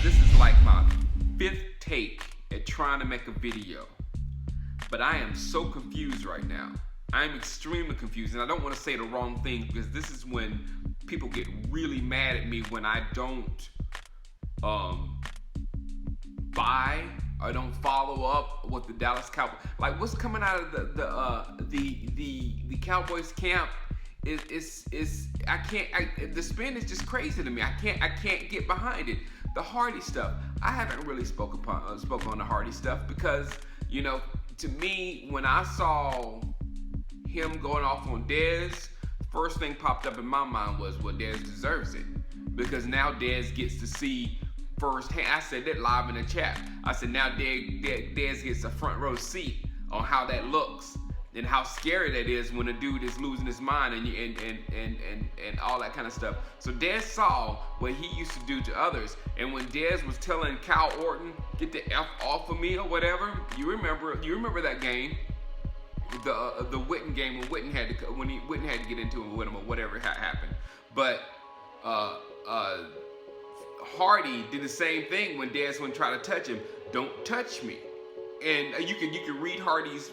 this is like my 5th take at trying to make a video, but I am so confused right now. I am extremely confused, and I don't want to say the wrong thing because this is when people get really mad at me when I don't buy or don't follow up with the Dallas Cowboys. Like what's coming out of the Cowboys camp is I can't. The spin is just crazy to me. I can't get behind it. The Hardy stuff. I haven't really spoke on the Hardy stuff because to me when I saw him going off on Dez, first thing popped up in my mind was, well, Dez deserves it because now Dez gets to see firsthand. I said that live in the chat. I said now Dez gets a front row seat on how that looks and how scary that is when a dude is losing his mind and all that kind of stuff. So Dez saw what he used to do to others, and when Dez was telling Cal Orton, "Get the F off of me" or whatever, you remember that game, the Witten game when Witten had to get into it with him or whatever happened. But Hardy did the same thing when Dez went to try to touch him. "Don't touch me." And you can read Hardy's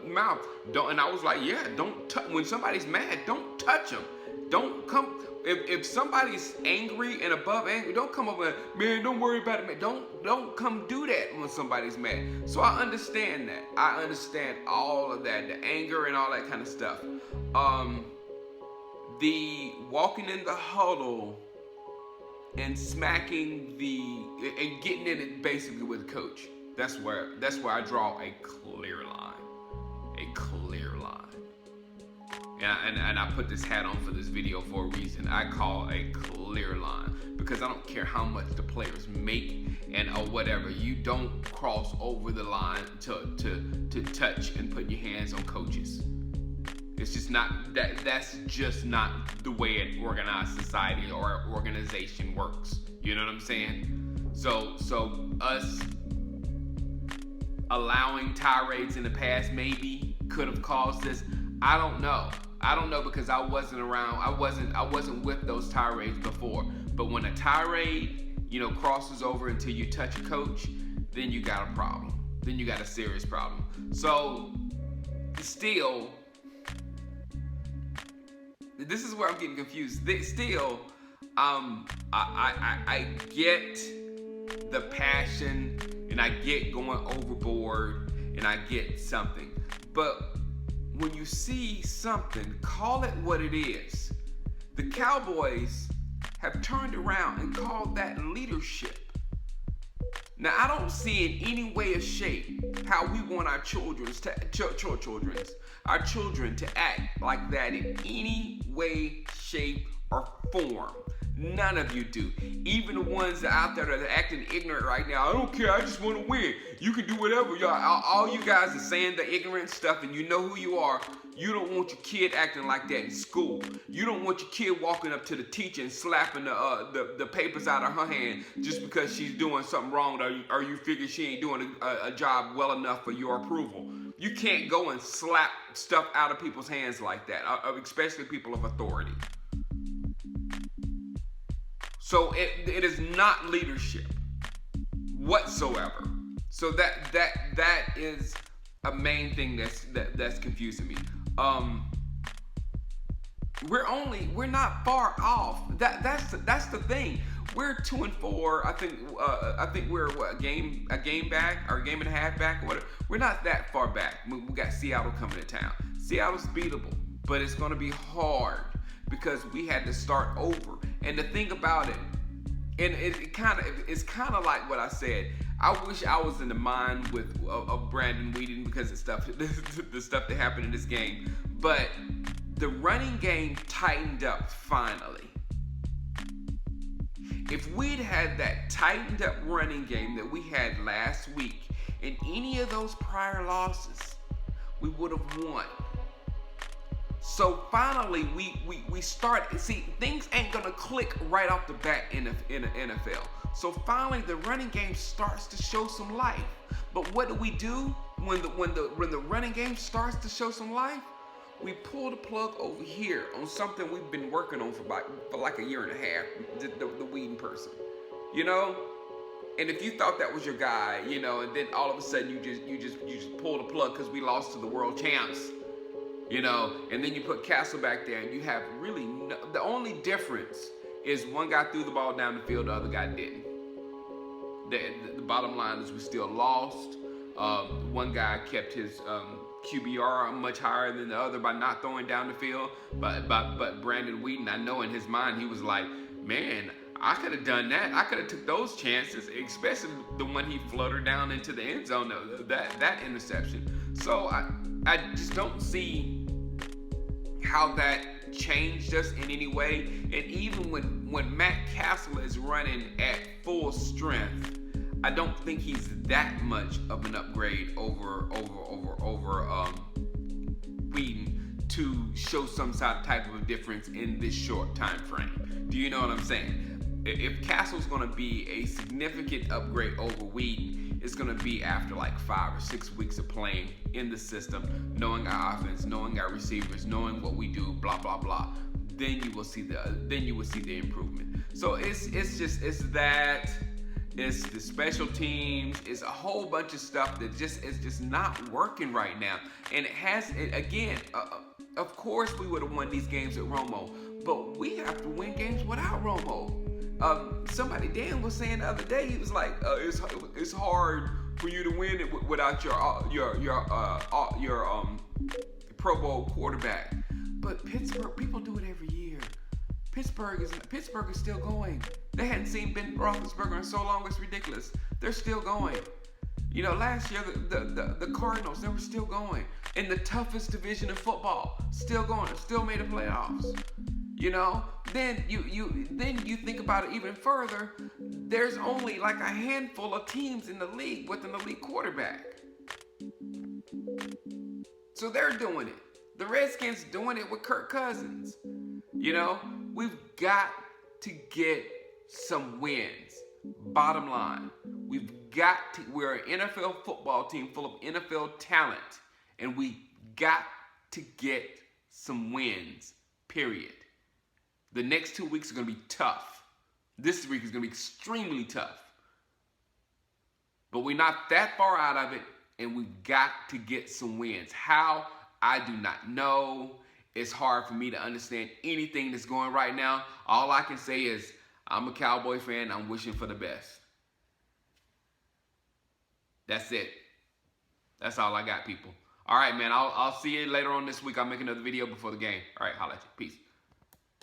mouth. And I was like, yeah, don't touch. When somebody's mad, don't touch them. Don't come. If somebody's angry and above angry, don't come over and, man, don't worry about it, man. Don't come do that when somebody's mad. So I understand that. I understand all of that, the anger and all that kind of stuff. The walking in the huddle and smacking and getting in it basically with the coach. That's where I draw a clear line. A clear line. And I put this hat on for this video for a reason. I call a clear line because I don't care how much the players make or whatever. You don't cross over the line to touch and put your hands on coaches. It's just not that's just not the way an organized society or organization works. You know what I'm saying? So us allowing tirades in the past maybe could have caused this. I don't know because I wasn't around. I wasn't with those tirades before. But when a tirade, crosses over until you touch a coach, then you got a problem. Then you got a serious problem. So still, this is where I'm getting confused. Still, I get the passion and I get going overboard and I get something. But when you see something, call it what it is. The Cowboys have turned around and called that leadership. Now, I don't see in any way or shape how we want our children to act like that in any way, shape, or form. None of you do. Even the ones that are out there that are acting ignorant right now. I don't care. I just want to win. You can do whatever. All you guys are saying the ignorant stuff, and you know who you are. You don't want your kid acting like that in school. You don't want your kid walking up to the teacher and slapping the papers out of her hand just because she's doing something wrong, or you figure she ain't doing a job well enough for your approval. You can't go and slap stuff out of people's hands like that, especially people of authority. So it is not leadership whatsoever. So that is a main thing that's confusing me. We're not far off. That's the thing. We're 2-4. I think we're a game back or a game and a half back or whatever. We're not that far back. We got Seattle coming to town. Seattle's beatable, but it's going to be hard because we had to start over. And the thing about it, and it's kind of like what I said. I wish I was in the mind of Brandon Weeden because of the stuff that happened in this game. But the running game tightened up finally. If we'd had that tightened up running game that we had last week in any of those prior losses, we would have won. So finally, we start. See, things ain't gonna click right off the bat in the NFL. So finally, the running game starts to show some life. But what do when the running game starts to show some life? We pull the plug over here on something we've been working on for like a year and a half. The Weeden person, And if you thought that was your guy, you know, and then all of a sudden you just pull the plug because we lost to the world champs, you know, and then you put Castle back there, and you have really the only difference is one guy threw the ball down the field, the other guy didn't. The bottom line is we still lost. One guy kept his QBR much higher than the other by not throwing down the field. But Brandon Whedon, I know in his mind he was like, man, I could have done that. I could have took those chances, especially the one he floated down into the end zone, that interception. So I just don't see how that changed us in any way. And even when Matt Castle is running at full strength, I don't think he's that much of an upgrade over Whedon to show some type of a difference in this short time frame. Do you know what I'm saying? If Castle's going to be a significant upgrade over Whedon, it's going to be after like 5 or 6 weeks of playing in the system, knowing our offense, knowing our receivers, knowing what we do, blah blah blah. Then you will see the improvement. So it's the special teams, it's a whole bunch of stuff that is just not working right now. And of course we would have won these games at Romo, but we have to win games without Romo. Dan was saying the other day, he was like, it's hard for you to win it without your Pro Bowl quarterback. But Pittsburgh, people do it every year. Pittsburgh is still going. They hadn't seen Ben Roethlisberger in so long, it's ridiculous. They're still going. You know, last year the Cardinals, they were still going in the toughest division in football, still going, still made the playoffs. You know, then you think about it even further. There's only like a handful of teams in the league with an elite quarterback. So they're doing it. The Redskins doing it with Kirk Cousins. You know, we've got to get some wins. Bottom line, we're an NFL football team full of NFL talent, and we got to get some wins, period. The next 2 weeks are going to be tough. This week is going to be extremely tough. But we're not that far out of it, and we've got to get some wins. How? I do not know. It's hard for me to understand anything that's going right now. All I can say is I'm a Cowboy fan. I'm wishing for the best. That's it. That's all I got, people. All right, man. I'll see you later on this week. I'll make another video before the game. All right, holla at you. Peace.